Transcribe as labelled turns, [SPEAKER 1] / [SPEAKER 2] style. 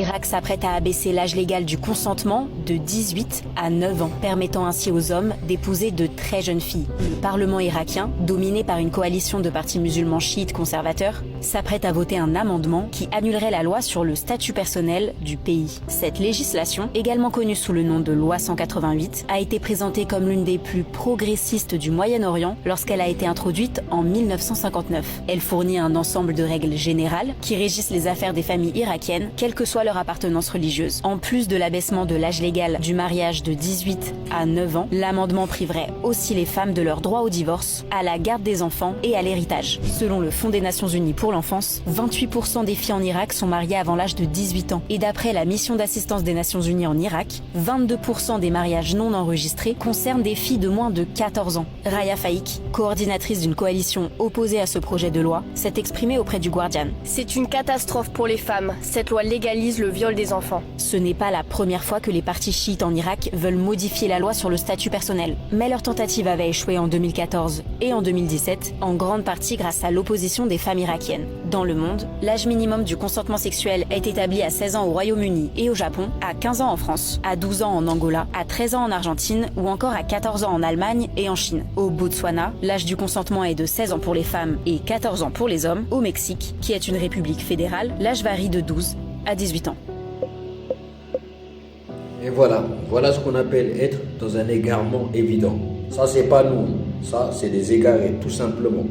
[SPEAKER 1] L'Irak s'apprête à abaisser l'âge légal du consentement de 18 à 9 ans, permettant ainsi aux hommes d'épouser de très jeunes filles. Le Parlement irakien, dominé par une coalition de partis musulmans chiites conservateurs, s'apprête à voter un amendement qui annulerait la loi sur le statut personnel du pays. Cette législation, également connue sous le nom de loi 188, a été présentée comme l'une des plus progressistes du Moyen-Orient lorsqu'elle a été introduite en 1959. Elle fournit un ensemble de règles générales qui régissent les affaires des familles irakiennes, quelle que soit leur appartenance religieuse. En plus de l'abaissement de l'âge légal du mariage de 18 à 9 ans, l'amendement priverait aussi les femmes de leur droit au divorce, à la garde des enfants et à l'héritage. Selon le Fonds des Nations Unies pour l'enfance, 28% des filles en Irak sont mariées avant l'âge de 18 ans. Et d'après la mission d'assistance des Nations Unies en Irak, 22% des mariages non enregistrés concernent des filles de moins de 14 ans. Raya Faik, coordinatrice d'une coalition opposée à ce projet de loi, s'est exprimée auprès du Guardian.
[SPEAKER 2] C'est une catastrophe pour les femmes. Cette loi légalise le viol des enfants.
[SPEAKER 1] Ce n'est pas la première fois que les partis chiites en Irak veulent modifier la loi sur le statut personnel. Mais leur tentative avait échoué en 2014 et en 2017, en grande partie grâce à l'opposition des femmes irakiennes. Dans le monde, l'âge minimum du consentement sexuel est établi à 16 ans au Royaume-Uni et au Japon, à 15 ans en France, à 12 ans en Angola, à 13 ans en Argentine ou encore à 14 ans en Allemagne et en Chine. Au Botswana, l'âge du consentement est de 16 ans pour les femmes et 14 ans pour les hommes. Au Mexique, qui est une république fédérale, l'âge varie de 12 à 18 ans.
[SPEAKER 3] Et voilà ce qu'on appelle être dans un égarement évident. Ça, c'est pas nous, ça, c'est des égarés, tout simplement.